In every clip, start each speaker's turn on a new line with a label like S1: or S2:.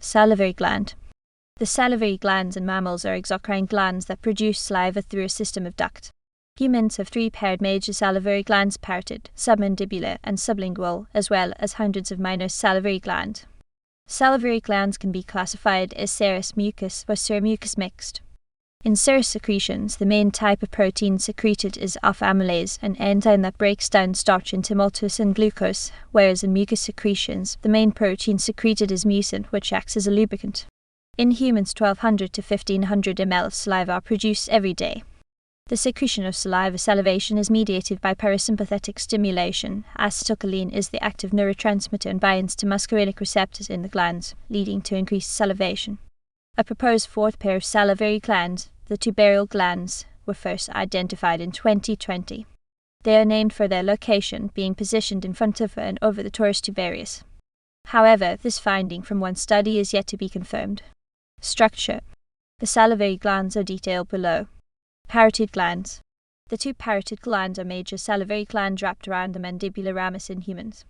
S1: Salivary gland. The salivary glands in mammals are exocrine glands that produce saliva through a system of ducts. Humans have three paired major salivary glands: parotid, submandibular, and sublingual, as well as hundreds of minor salivary glands. Salivary glands can be classified as serous, mucous, or seromucous mixed. In serous secretions, the main type of protein secreted is alpha-amylase, an enzyme that breaks down starch into maltose and glucose, whereas in mucous secretions, the main protein secreted is mucin, which acts as a lubricant. In humans, 1200 to 1500 ml of saliva are produced every day. The secretion of saliva, salivation, is mediated by parasympathetic stimulation. Acetylcholine is the active neurotransmitter and binds to muscarinic receptors in the glands, leading to increased salivation. A proposed fourth pair of salivary glands, the tubercle glands, were first identified in 2020. They are named for their location, being positioned in front of and over the torus tubarius. However, this finding from one study is yet to be confirmed. Structure. The salivary glands are detailed below. Parotid glands. The two parotid glands are major salivary glands wrapped around the mandibular ramus in humans.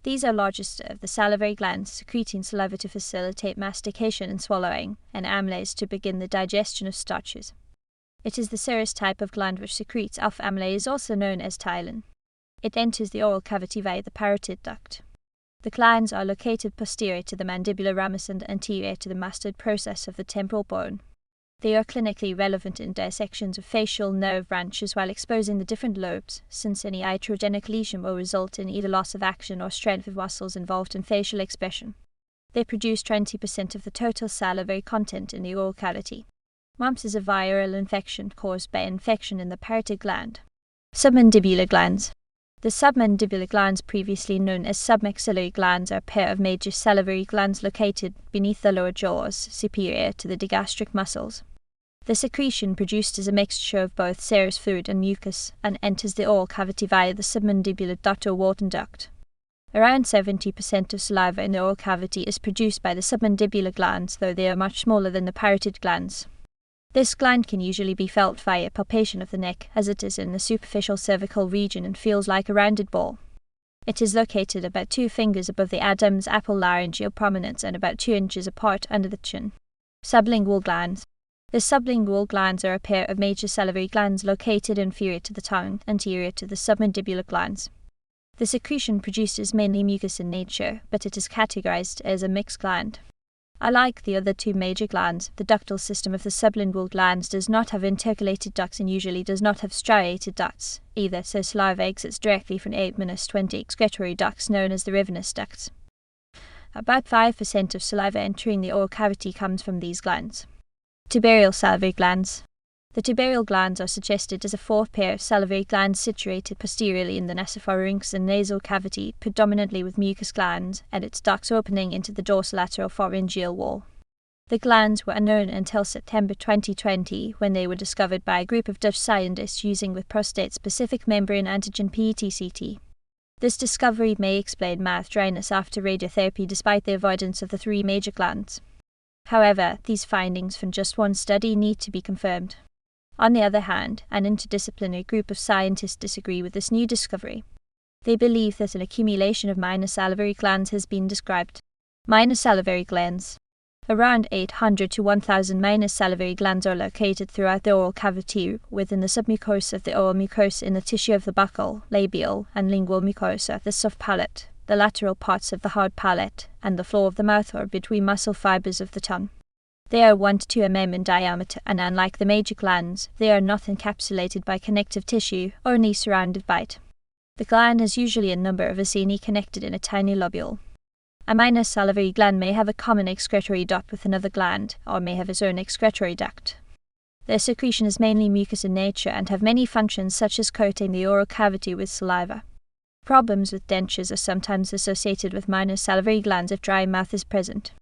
S1: These are largest of the salivary glands, secreting saliva to facilitate mastication and swallowing, and amylase to begin the digestion of starches. It is the serous type of gland which secretes alpha-amylase, also known as ptyalin. It enters the oral cavity via the parotid duct. The glands are located posterior to the mandibular ramus and anterior to the mastoid process of the temporal bone. They are clinically relevant in dissections of facial nerve branches while exposing the different lobes, since any iatrogenic lesion will result in either loss of action or strength of muscles involved in facial expression. They produce 20% of the total salivary content in the oral cavity. Mumps is a viral infection caused by infection in the parotid gland. Submandibular glands. The submandibular glands, previously known as submaxillary glands, are a pair of major salivary glands located beneath the lower jaws, superior to the digastric muscles. The secretion produced is a mixture of both serous fluid and mucus, and enters the oral cavity via the submandibular duct or Wharton duct. Around 70% of saliva in the oral cavity is produced by the submandibular glands, though they are much smaller than the parotid glands. This gland can usually be felt via palpation of the neck, as it is in the superficial cervical region and feels like a rounded ball. It is located about 2 fingers above the Adam's apple laryngeal prominence and about 2 inches apart under the chin. Sublingual glands. The sublingual glands are a pair of major salivary glands located inferior to the tongue, anterior to the submandibular glands. The secretion produced is mainly mucus in nature, but it is categorized as a mixed gland. Unlike the other two major glands, the ductal system of the sublingual glands does not have intercalated ducts and usually does not have striated ducts either, so saliva exits directly from 8-20 excretory ducts known as the Rivenous ducts. About 5% of saliva entering the oral cavity comes from these glands. Tubercle salivary glands. The tubercle glands are suggested as a fourth pair of salivary glands situated posteriorly in the nasopharynx and nasal cavity, predominantly with mucous glands, and its ducts opening into the dorsolateral pharyngeal wall. The glands were unknown until September 2020, when they were discovered by a group of Dutch scientists using with prostate-specific membrane antigen PET-CT. This discovery may explain mouth dryness after radiotherapy despite the avoidance of the 3 major glands. However, these findings from just one study need to be confirmed. On the other hand, an interdisciplinary group of scientists disagree with this new discovery. They believe that an accumulation of minor salivary glands has been described. Minor salivary glands. Around 800 to 1,000 minor salivary glands are located throughout the oral cavity within the submucosa of the oral mucosa in the tissue of the buccal, labial, and lingual mucosa, the soft palate, the lateral parts of the hard palate, and the floor of the mouth or between muscle fibers of the tongue. They are 1 to 2 mm in diameter, and unlike the major glands, they are not encapsulated by connective tissue, only surrounded by it. The gland is usually a number of acini connected in a tiny lobule. A minor salivary gland may have a common excretory duct with another gland, or may have its own excretory duct. Their secretion is mainly mucous in nature and have many functions such as coating the oral cavity with saliva. Problems with dentures are sometimes associated with minor salivary glands if dry mouth is present.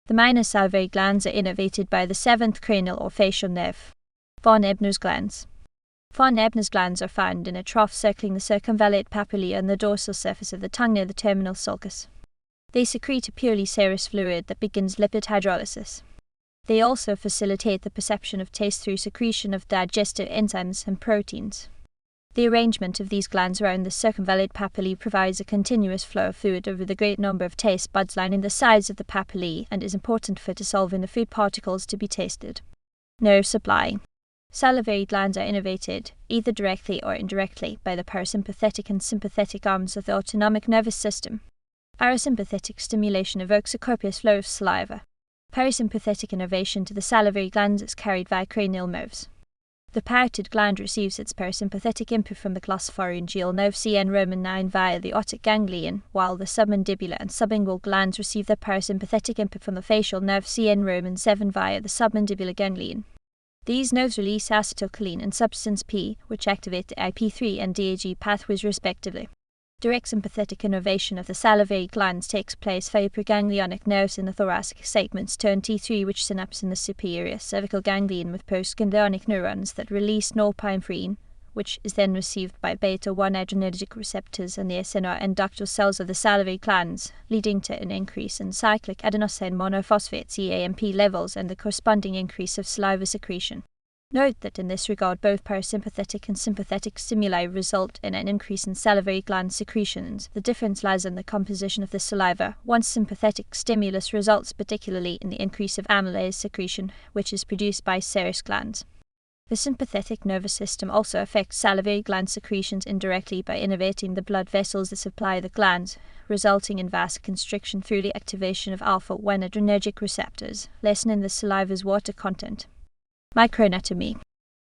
S1: The minor salivary glands are innervated by the 7th cranial or facial nerve. Von Ebner's glands. Von Ebner's glands are found in a trough circling the circumvallate papillae on the dorsal surface of the tongue near the terminal sulcus. They secrete a purely serous fluid that begins lipid hydrolysis. They also facilitate the perception of taste through secretion of digestive enzymes and proteins. The arrangement of these glands around the circumvallate papillae provides a continuous flow of fluid over the great number of taste buds lining the sides of the papillae and is important for dissolving the food particles to be tasted. Nerve supply. Salivary glands are innervated, either directly or indirectly, by the parasympathetic and sympathetic arms of the autonomic nervous system. Parasympathetic stimulation evokes a copious flow of saliva. Parasympathetic innervation to the salivary glands is carried via cranial nerves. The parotid gland receives its parasympathetic input from the glossopharyngeal nerve CN Roman 9 via the otic ganglion, while the submandibular and sublingual glands receive their parasympathetic input from the facial nerve CN Roman 7 via the submandibular ganglion. These nerves release acetylcholine and substance P, which activate the IP3 and DAG pathways respectively. Direct sympathetic innervation of the salivary glands takes place via preganglionic nerves in the thoracic segments, turn T3, which synapse in the superior cervical ganglion with postganglionic neurons that release norepinephrine, which is then received by beta-1 adrenergic receptors and the acinar and ductal cells of the salivary glands, leading to an increase in cyclic adenosine monophosphate CAMP levels and the corresponding increase of saliva secretion. Note that in this regard both parasympathetic and sympathetic stimuli result in an increase in salivary gland secretions. The difference lies in the composition of the saliva. One sympathetic stimulus results particularly in the increase of amylase secretion, which is produced by serous glands. The sympathetic nervous system also affects salivary gland secretions indirectly by innervating the blood vessels that supply the glands, resulting in vasoconstriction through the activation of alpha-1 adrenergic receptors, lessening the saliva's water content. Microanatomy.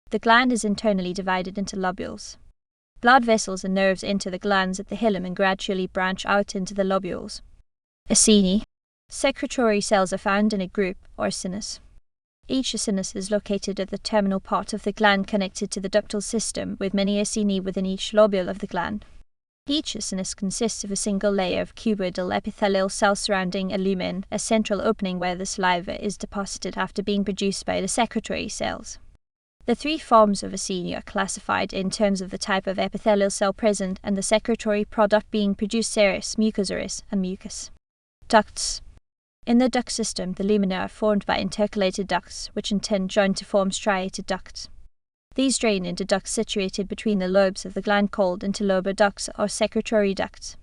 S1: The gland is internally divided into lobules. Blood vessels and nerves enter the glands at the hilum and gradually branch out into the lobules. Acini. Secretory cells are found in a group, or sinus. Each acinus is located at the terminal part of the gland connected to the ductal system, with many acini within each lobule of the gland. Each acinus consists of a single layer of cuboidal epithelial cells surrounding a lumen, a central opening where the saliva is deposited after being produced by the secretory cells. The three forms of acini are classified in terms of the type of epithelial cell present and the secretory product being produced: serous, mucoserous, and mucus. Ducts. In the duct system, the lumina are formed by intercalated ducts, which in turn join to form striated ducts. These drain into ducts situated between the lobes of the gland called interlobar ducts or secretory ducts.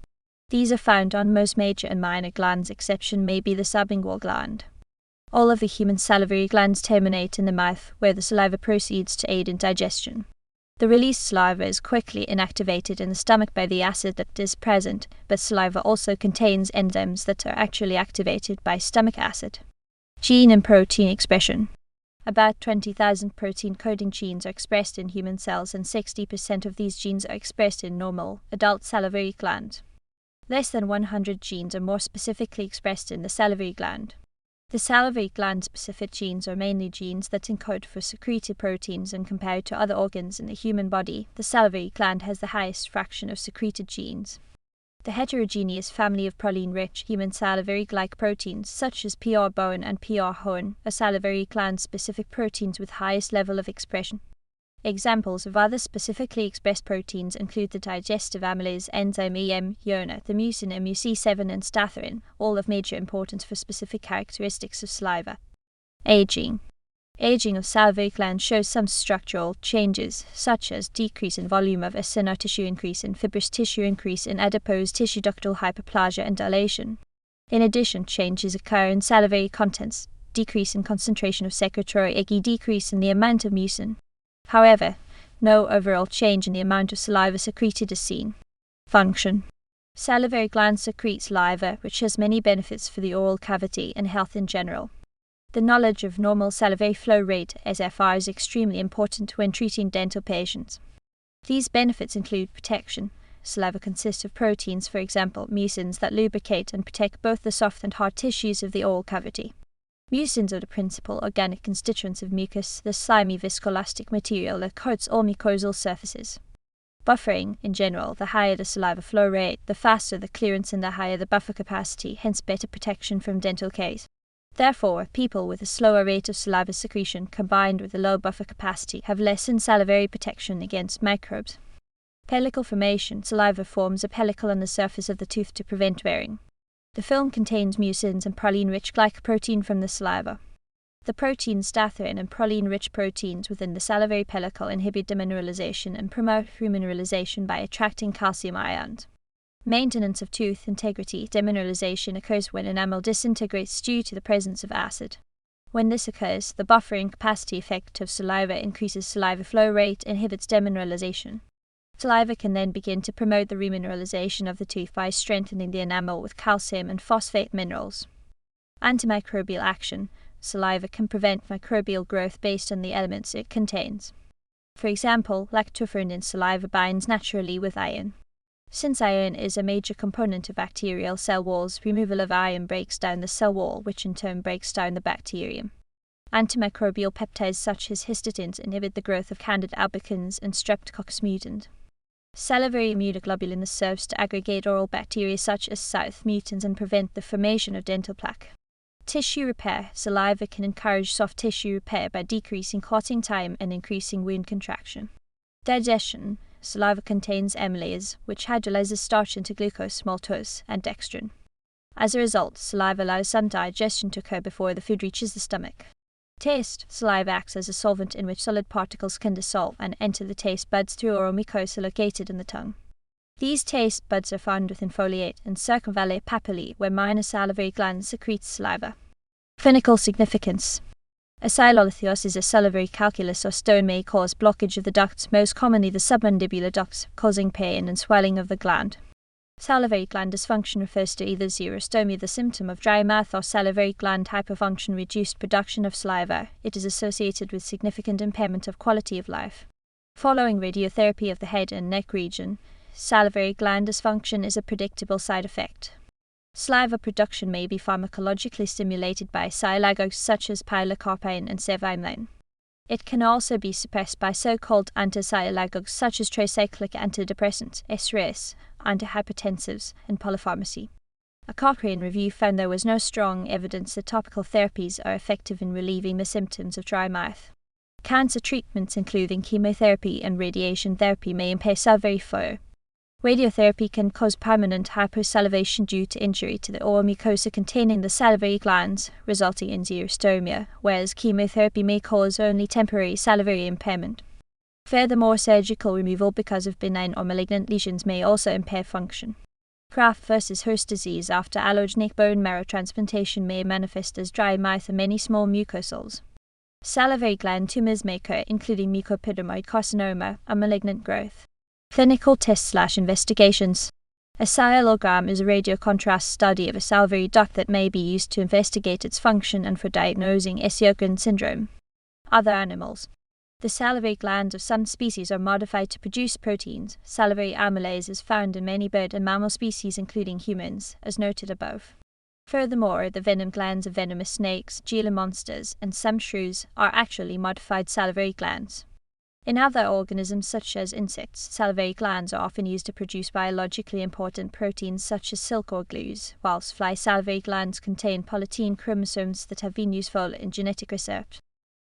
S1: These are found on most major and minor glands, exception may be the sublingual gland. All of the human salivary glands terminate in the mouth, where the saliva proceeds to aid in digestion. The released saliva is quickly inactivated in the stomach by the acid that is present, but saliva also contains enzymes that are actually activated by stomach acid. Gene and protein expression. About 20,000 protein-coding genes are expressed in human cells, and 60% of these genes are expressed in normal, adult salivary gland. Less than 100 genes are more specifically expressed in the salivary gland. The salivary gland-specific genes are mainly genes that encode for secreted proteins, and compared to other organs in the human body, the salivary gland has the highest fraction of secreted genes. The heterogeneous family of proline-rich human salivary glycoproteins, such as PR-BON and PR-HON, are salivary gland-specific proteins with highest level of expression. Examples of other specifically expressed proteins include the digestive amylase enzyme EM-YONA, the mucin MUC7 and staphyrin, all of major importance for specific characteristics of saliva. Aging. Aging of salivary glands shows some structural changes, such as decrease in volume of acinar tissue, increase in fibrous tissue, increase in adipose tissue, ductal hyperplasia, and dilation. In addition, changes occur in salivary contents, decrease in concentration of secretory Ig, decrease in the amount of mucin. However, no overall change in the amount of saliva secreted is seen. Function. Salivary glands secrete saliva, which has many benefits for the oral cavity and health in general. The knowledge of normal salivary flow rate, SFR, is extremely important when treating dental patients. These benefits include protection. Saliva consists of proteins, for example, mucins, that lubricate and protect both the soft and hard tissues of the oral cavity. Mucins are the principal organic constituents of mucus, the slimy viscoelastic material that coats all mucosal surfaces. Buffering, in general, the higher the saliva flow rate, the faster the clearance and the higher the buffer capacity, hence better protection from dental caries. Therefore, people with a slower rate of saliva secretion combined with a low buffer capacity have less salivary protection against microbes. Pellicle formation. Saliva forms a pellicle on the surface of the tooth to prevent wearing. The film contains mucins and proline-rich glycoprotein from the saliva. The proteins staphyrin and proline-rich proteins within the salivary pellicle inhibit demineralization and promote remineralization by attracting calcium ions. Maintenance of tooth integrity. Demineralization occurs when enamel disintegrates due to the presence of acid. When this occurs, the buffering capacity effect of saliva increases saliva flow rate, inhibits demineralization. Saliva can then begin to promote the remineralization of the tooth by strengthening the enamel with calcium and phosphate minerals. Antimicrobial action. Saliva can prevent microbial growth based on the elements it contains. For example, lactoferrin in saliva binds naturally with iron. Since iron is a major component of bacterial cell walls, removal of iron breaks down the cell wall, which in turn breaks down the bacterium. Antimicrobial peptides such as histidines inhibit the growth of Candida albicans and Streptococcus mutans. Salivary immunoglobulin serves to aggregate oral bacteria such as south mutans and prevent the formation of dental plaque. Tissue repair. Saliva can encourage soft tissue repair by decreasing clotting time and increasing wound contraction. Digestion. Saliva contains amylase, which hydrolyzes starch into glucose, maltose, and dextrin. As a result, saliva allows some digestion to occur before the food reaches the stomach. Taste. Saliva acts as a solvent in which solid particles can dissolve and enter the taste buds through oral mucosa located in the tongue. These taste buds are found within foliate and circumvallate papillae, where minor salivary glands secrete saliva. Clinical significance. Acetylcholine is a salivary calculus or stone may cause blockage of the ducts, most commonly the submandibular ducts, causing pain and swelling of the gland. Salivary gland dysfunction refers to either xerostomia, the symptom of dry mouth, or salivary gland hyperfunction, reduced production of saliva. It is associated with significant impairment of quality of life. Following radiotherapy of the head and neck region, salivary gland dysfunction is a predictable side effect. Saliva production may be pharmacologically stimulated by sialagogues such as pilocarpine and cevimeline. It can also be suppressed by so-called antisialagogues such as tricyclic antidepressants, serous, antihypertensives, and polypharmacy. A Cochrane review found there was no strong evidence that topical therapies are effective in relieving the symptoms of dry mouth. Cancer treatments, including chemotherapy and radiation therapy, may impair salivary flow. Radiotherapy can cause permanent hypersalivation due to injury to the oral mucosa containing the salivary glands, resulting in xerostomia, whereas chemotherapy may cause only temporary salivary impairment. Furthermore, surgical removal because of benign or malignant lesions may also impair function. Graft versus host disease after allogeneic bone marrow transplantation may manifest as dry mouth and many small mucosals. Salivary gland tumors may occur, including mucoepidermoid carcinoma, a malignant growth. Clinical tests/investigations. A salilogram is a radiocontrast study of a salivary duct that may be used to investigate its function and for diagnosing exocrine syndrome. Other animals. The salivary glands of some species are modified to produce proteins. Salivary amylase is found in many bird and mammal species, including humans, as noted above. Furthermore, the venom glands of venomous snakes, Gila monsters, and some shrews are actually modified salivary glands. In other organisms such as insects, salivary glands are often used to produce biologically important proteins such as silk or glues, whilst fly salivary glands contain polytene chromosomes that have been useful in genetic research.